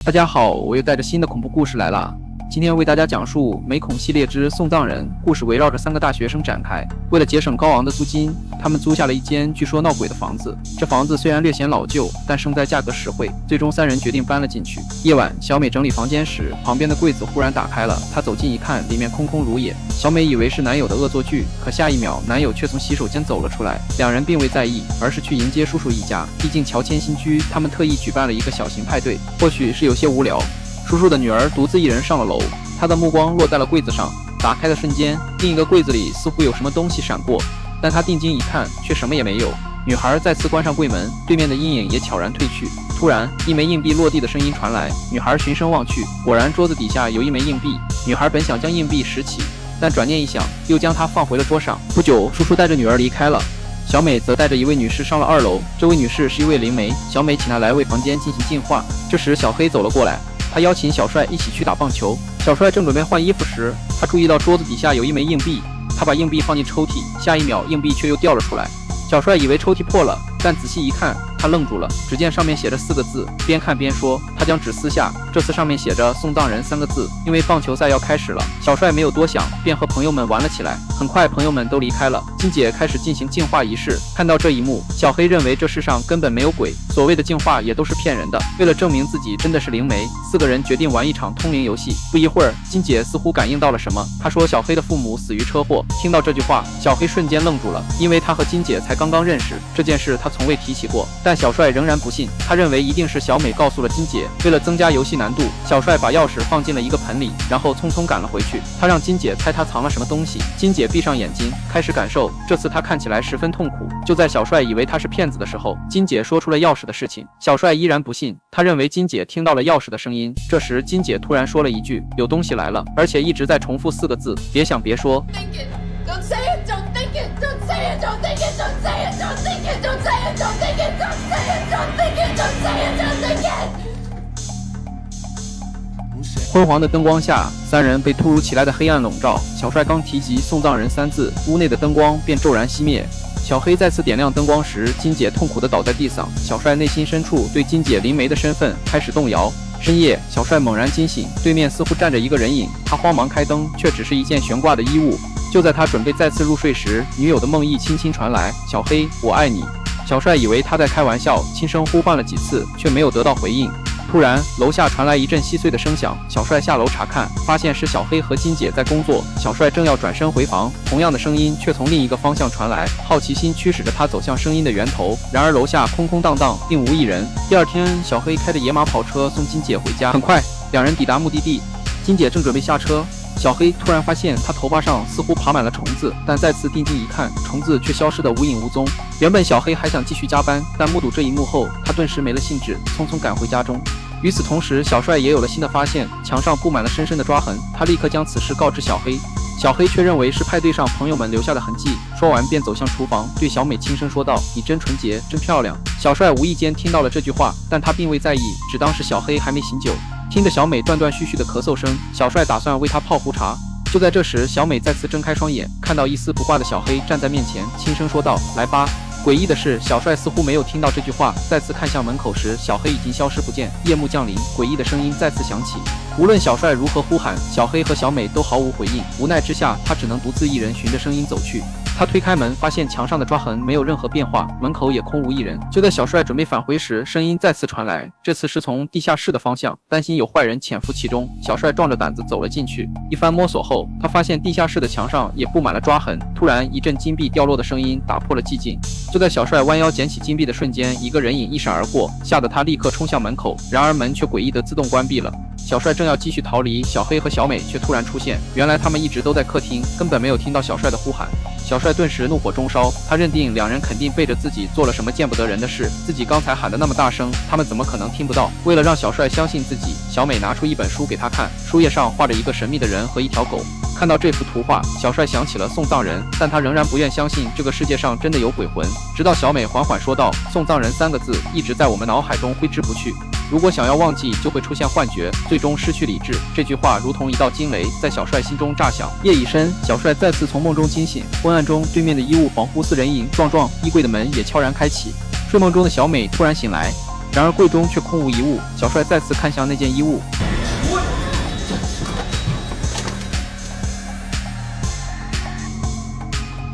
大家好，我又带着新的恐怖故事来了。今天为大家讲述《美恐系列之送葬人》。故事围绕着3个大学生展开。为了节省高昂的租金，他们租下了一间据说闹鬼的房子。这房子虽然略显老旧，但胜在价格实惠。最终3人决定搬了进去。夜晚，小美整理房间时，旁边的柜子忽然打开了。她走近一看，里面空空如也。小美以为是男友的恶作剧，可下一秒，男友却从洗手间走了出来。2人并未在意，而是去迎接叔叔一家。毕竟乔迁新居，他们特意举办了一个小型派对。或许是有些无聊，叔叔的女儿独自一人上了楼。他的目光落在了柜子上，打开的瞬间，另一个柜子里似乎有什么东西闪过，但他定睛一看，却什么也没有。女孩再次关上柜门，对面的阴影也悄然褪去。突然，一枚硬币落地的声音传来，女孩循声望去，果然桌子底下有一枚硬币。女孩本想将硬币拾起，但转念一想，又将它放回了桌上。不久，叔叔带着女儿离开了。小美则带着一位女士上了2楼，这位女士是一位灵媒，小美请她来为房间进行净化。这时，小黑走了过来，他邀请小帅一起去打棒球。小帅正准备换衣服时，他注意到桌子底下有一枚硬币，他把硬币放进抽屉，下一秒硬币却又掉了出来。小帅以为抽屉破了，但仔细一看，他愣住了。只见上面写着4个字，边看边说。他将纸撕下，这次上面写着送葬人3个字。因为棒球赛要开始了，小帅没有多想，便和朋友们玩了起来。很快朋友们都离开了，金姐开始进行净化仪式。看到这一幕，小黑认为这世上根本没有鬼，所谓的净化也都是骗人的。为了证明自己真的是灵媒，4个人决定玩一场通灵游戏。不一会儿，金姐似乎感应到了什么，她说小黑的父母死于车祸。听到这句话，小黑瞬间愣住了，因为他和金姐才刚刚认识，这件事他从未提起过。但小帅仍然不信，他认为一定是小美告诉了金姐。为了增加游戏难度，小帅把钥匙放进了一个盆里，然后匆匆赶了回去。他让金姐猜他藏了什么东西。金姐闭上眼睛，开始感受。这次他看起来十分痛苦。就在小帅以为他是骗子的时候，金姐说出了钥匙的事情。小帅依然不信，他认为金姐听到了钥匙的声音。这时金姐突然说了一句：“有东西来了”，而且一直在重复4个字：“别想别说。” Don't say it, don't think it, don't say it, don't think it, don't say it, don't think it, don't say it, don't think it, don't say it, don't think it, don't say it, don't think it. 昏黄的灯光下，3人被突如其来的黑暗笼罩。小帅刚提及送葬人3字，屋内的灯光便骤然熄灭。小黑再次点亮灯光时，金姐痛苦地倒在地上。小帅内心深处对金姐灵媒的身份开始动摇。深夜，小帅猛然惊醒，对面似乎站着一个人影。他慌忙开灯，却只是一件悬挂的衣物。就在他准备再次入睡时，女友的梦呓轻轻传来：“小黑，我爱你。”小帅以为他在开玩笑，轻声呼唤了几次，却没有得到回应。突然，楼下传来一阵细碎的声响。小帅下楼查看，发现是小黑和金姐在工作。小帅正要转身回房，同样的声音却从另一个方向传来。好奇心驱使着他走向声音的源头，然而楼下空空荡荡，并无一人。第2天，小黑开着野马跑车送金姐回家。很快，2人抵达目的地。金姐正准备下车，小黑突然发现他头发上似乎爬满了虫子，但再次定睛一看，虫子却消失得无影无踪。原本小黑还想继续加班，但目睹这一幕后，他顿时没了兴致，匆匆赶回家中。与此同时，小帅也有了新的发现，墙上布满了深深的抓痕。他立刻将此事告知小黑，小黑却认为是派对上朋友们留下的痕迹。说完便走向厨房，对小美轻声说道：“你真纯洁，真漂亮。”小帅无意间听到了这句话，但他并未在意，只当是小黑还没醒酒。听着小美断断续续的咳嗽声，小帅打算为她泡壶茶。就在这时，小美再次睁开双眼，看到一丝不挂的小黑站在面前，轻声说道：“来吧。”诡异的是，小帅似乎没有听到这句话，再次看向门口时，小黑已经消失不见。夜幕降临，诡异的声音再次响起。无论小帅如何呼喊，小黑和小美都毫无回应。无奈之下，他只能独自一人循着声音走去。他推开门，发现墙上的抓痕没有任何变化，门口也空无一人。就在小帅准备返回时，声音再次传来，这次是从地下室的方向。担心有坏人潜伏其中，小帅壮着胆子走了进去。一番摸索后，他发现地下室的墙上也布满了抓痕。突然，一阵金币掉落的声音打破了寂静。就在小帅弯腰捡起金币的瞬间，一个人影一闪而过，吓得他立刻冲向门口，然而门却诡异地自动关闭了。小帅正要继续逃离，小黑和小美却突然出现。原来他们一直都在客厅，根本没有听到小帅的呼喊。小帅顿时怒火中烧，他认定2人肯定背着自己做了什么见不得人的事，自己刚才喊得那么大声，他们怎么可能听不到？为了让小帅相信自己，小美拿出一本书给他看，书页上画着一个神秘的人和一条狗。看到这幅图画，小帅想起了送葬人，但他仍然不愿相信这个世界上真的有鬼魂。直到小美缓缓说道：“送葬人3个字一直在我们脑海中挥之不去。如果想要忘记，就会出现幻觉，最终失去理智。”这句话如同一道惊雷，在小帅心中炸响。夜已深，小帅再次从梦中惊醒，昏暗中对面的衣物恍惚似人影，撞衣柜的门也悄然开启。睡梦中的小美突然醒来，然而柜中却空无一物。小帅再次看向那件衣物，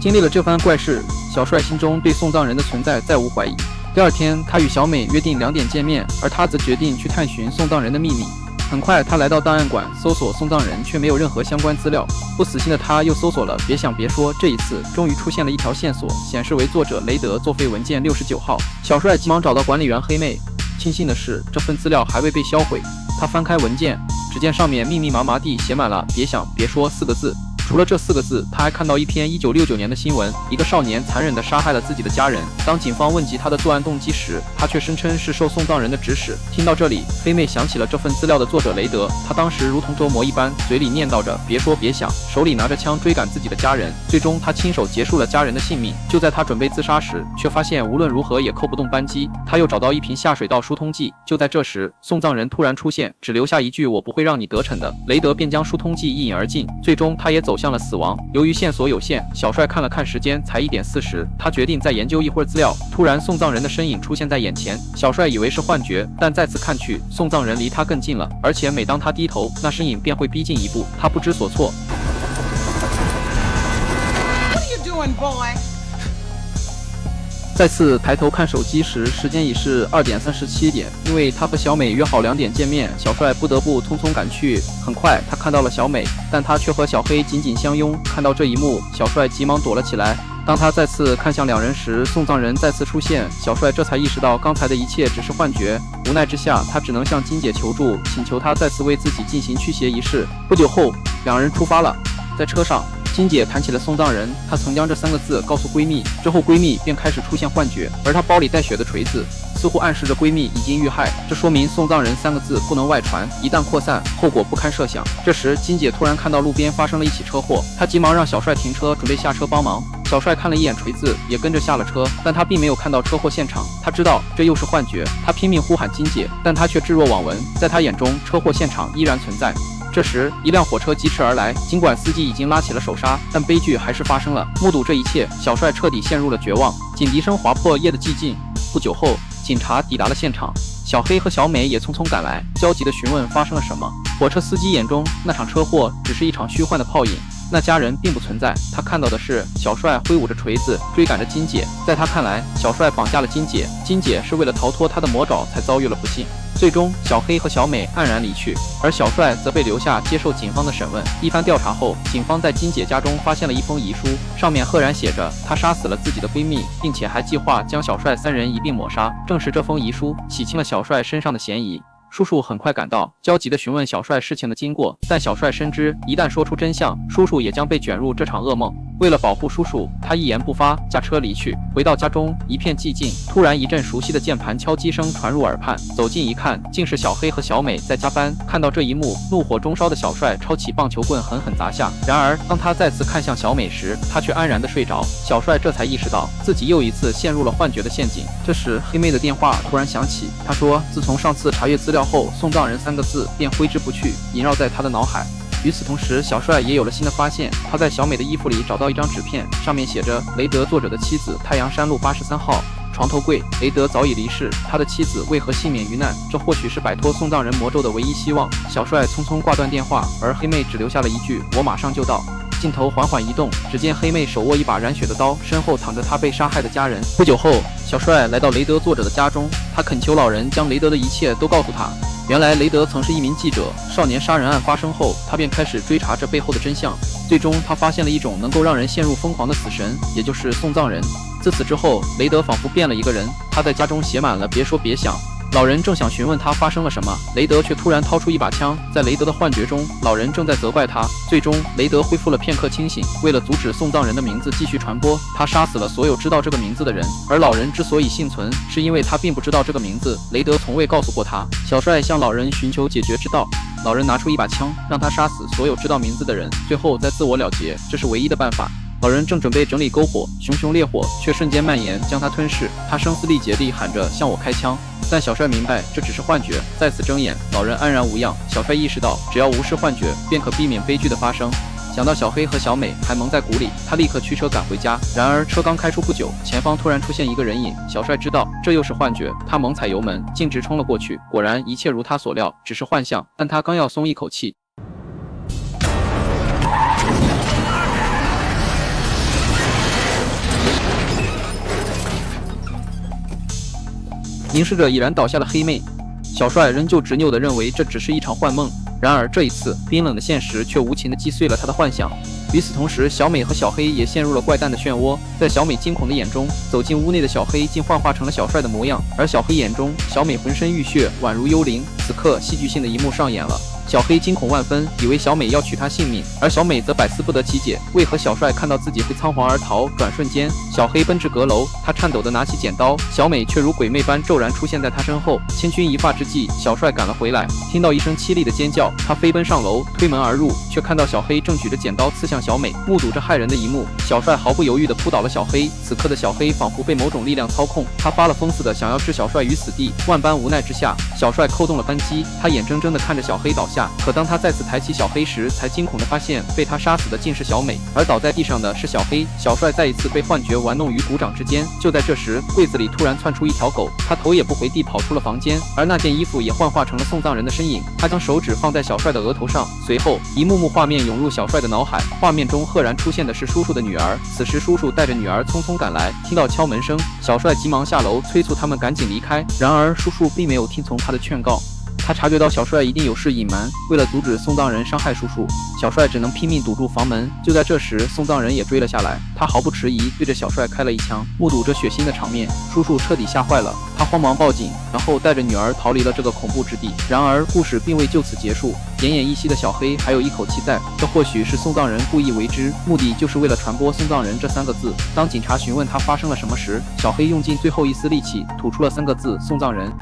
经历了这番怪事，小帅心中对送葬人的存在再无怀疑。第二天，他与小美约定2点见面，而他则决定去探寻送葬人的秘密。很快，他来到档案馆，搜索送葬人，却没有任何相关资料。不死心的他又搜索了别想别说，这一次终于出现了一条线索，显示为作者雷德作废文件69号。小帅急忙找到管理员黑妹，庆幸的是这份资料还未被销毁。他翻开文件，只见上面密密麻麻地写满了别想别说4个字。除了这4个字，他还看到一篇1969年的新闻，一个少年残忍地杀害了自己的家人。当警方问及他的作案动机时，他却声称是受送葬人的指使。听到这里，黑妹想起了这份资料的作者雷德，他当时如同着魔一般，嘴里念叨着别说别想，手里拿着枪追赶自己的家人。最终，他亲手结束了家人的性命。就在他准备自杀时，却发现无论如何也扣不动扳机。他又找到一瓶下水道疏通剂。就在这时，送葬人突然出现，只留下一句“我不会让你得逞的”。雷德便将疏通剂一饮而尽，最终他也走向了死亡。由于线索有限，小帅看了看时间，才1点40，他决定再研究一会儿资料。突然，送葬人的身影出现在眼前，小帅以为是幻觉，但再次看去，送葬人离他更近了，而且每当他低头，那身影便会逼近一步。他不知所措。What are you doing, boy? 再次抬头看手机时，时间已是2点37点。因为他和小美约好2点见面，小帅不得不匆匆赶去。很快，他看到了小美，但他却和小黑紧紧相拥。看到这一幕，小帅急忙躲了起来。当他再次看向2人时，送葬人再次出现，小帅这才意识到刚才的一切只是幻觉。无奈之下，他只能向金姐求助，请求她再次为自己进行驱邪仪式。不久后，2人出发了。在车上，金姐谈起了送葬人，她曾将这3个字告诉闺蜜，之后闺蜜便开始出现幻觉，而她包里带血的锤子似乎暗示着闺蜜已经遇害，这说明送葬人3个字不能外传，一旦扩散，后果不堪设想。这时，金姐突然看到路边发生了一起车祸，她急忙让小帅停车，准备下车帮忙。小帅看了一眼锤子，也跟着下了车，但他并没有看到车祸现场，他知道这又是幻觉，他拼命呼喊金姐，但他却置若罔闻，在他眼中，车祸现场依然存在。这时，一辆火车疾驰而来，尽管司机已经拉起了手刹，但悲剧还是发生了。目睹这一切，小帅彻底陷入了绝望。警笛声划破夜的寂静。不久后，警察抵达了现场，小黑和小美也匆匆赶来，焦急地询问发生了什么。火车司机眼中，那场车祸只是一场虚幻的泡影，那家人并不存在。他看到的是小帅挥舞着锤子追赶着金姐，在他看来，小帅绑架了金姐，金姐是为了逃脱他的魔爪才遭遇了不幸。最终，小黑和小美黯然离去，而小帅则被留下接受警方的审问。一番调查后，警方在金姐家中发现了一封遗书，上面赫然写着她杀死了自己的闺蜜，并且还计划将小帅3人一并抹杀。正是这封遗书洗清了小帅身上的嫌疑。叔叔很快赶到，焦急地询问小帅事情的经过，但小帅深知一旦说出真相，叔叔也将被卷入这场噩梦。为了保护叔叔，他一言不发，驾车离去。回到家中，一片寂静。突然，一阵熟悉的键盘敲击声传入耳畔，走近一看，竟是小黑和小美在加班。看到这一幕，怒火中烧的小帅抄起棒球棍狠狠砸下。然而，当他再次看向小美时，他却安然地睡着。小帅这才意识到自己又一次陷入了幻觉的陷阱。这时，黑妹的电话突然响起，她说，自从上次查阅资料后，送葬人3个字便挥之不去，萦绕在他的脑海。与此同时，小帅也有了新的发现。他在小美的衣服里找到一张纸片，上面写着雷德作者的妻子太阳山路83号床头柜。雷德早已离世，他的妻子为何幸免于难？这或许是摆脱送葬人魔咒的唯一希望。小帅匆匆挂断电话，而黑妹只留下了一句：“我马上就到。”镜头缓缓移动，只见黑妹手握一把染血的刀，身后躺着她被杀害的家人。不久后，小帅来到雷德作者的家中，他恳求老人将雷德的一切都告诉他。原来雷德曾是一名记者，少年杀人案发生后，他便开始追查这背后的真相。最终，他发现了一种能够让人陷入疯狂的死神，也就是送葬人。自此之后，雷德仿佛变了一个人，他在家中写满了别说别想。老人正想询问他发生了什么，雷德却突然掏出一把枪。在雷德的幻觉中，老人正在责怪他。最终，雷德恢复了片刻清醒。为了阻止送葬人的名字继续传播，他杀死了所有知道这个名字的人。而老人之所以幸存，是因为他并不知道这个名字，雷德从未告诉过他。小帅向老人寻求解决之道，老人拿出一把枪，让他杀死所有知道名字的人，最后再自我了结，这是唯一的办法。老人正准备整理篝火，熊熊烈火却瞬间蔓延，将他吞噬。他声嘶力竭地喊着向我开枪，但小帅明白这只是幻觉。再次睁眼，老人安然无恙。小帅意识到，只要无视幻觉，便可避免悲剧的发生。想到小黑和小美还蒙在鼓里，他立刻驱车赶回家。然而车刚开出不久，前方突然出现一个人影。小帅知道这又是幻觉，他猛踩油门，径直冲了过去。果然一切如他所料，只是幻象。但他刚要松一口气，凝视着已然倒下的黑妹，小帅仍旧执拗地认为这只是一场幻梦。然而这一次，冰冷的现实却无情地击碎了他的幻想。与此同时，小美和小黑也陷入了怪诞的漩涡。在小美惊恐的眼中，走进屋内的小黑竟幻化成了小帅的模样，而小黑眼中，小美浑身浴血，宛如幽灵。此刻，戏剧性的一幕上演了。小黑惊恐万分，以为小美要取他性命，而小美则百思不得其解，为何小帅看到自己会仓皇而逃？转瞬间，小黑奔至阁楼，他颤抖地拿起剪刀，小美却如鬼魅般骤然出现在他身后。千钧一发之际，小帅赶了回来，听到一声凄厉的尖叫，他飞奔上楼，推门而入，却看到小黑正举着剪刀刺向小美。目睹这骇人的一幕，小帅毫不犹豫地扑倒了小黑。此刻的小黑仿佛被某种力量操控，他发了疯似的想要置小帅于死地。万般无奈之下，小帅扣动了扳机，他眼睁睁地看着小黑倒下。可当他再次抬起小黑时，才惊恐地发现被他杀死的竟是小美，而倒在地上的是小黑。小帅再一次被幻觉玩弄于股掌之间。就在这时，柜子里突然窜出一条狗，他头也不回地跑出了房间，而那件衣服也幻化成了送葬人的身影。他将手指放在小帅的额头上，随后一幕幕画面涌入小帅的脑海。画面中赫然出现的是叔叔的女儿。此时叔叔带着女儿匆匆赶来，听到敲门声，小帅急忙下楼催促他们赶紧离开。然而叔叔并没有听从他的劝告。他察觉到小帅一定有事隐瞒，为了阻止送葬人伤害叔叔，小帅只能拼命堵住房门。就在这时，送葬人也追了下来，他毫不迟疑对着小帅开了一枪。目睹这血腥的场面，叔叔彻底吓坏了，他慌忙报警，然后带着女儿逃离了这个恐怖之地。然而故事并未就此结束，奄奄一息的小黑还有一口气在，这或许是送葬人故意为之，目的就是为了传播送葬人这3个字。当警察询问他发生了什么时，小黑用尽最后一丝力气吐出了3个字：送葬人。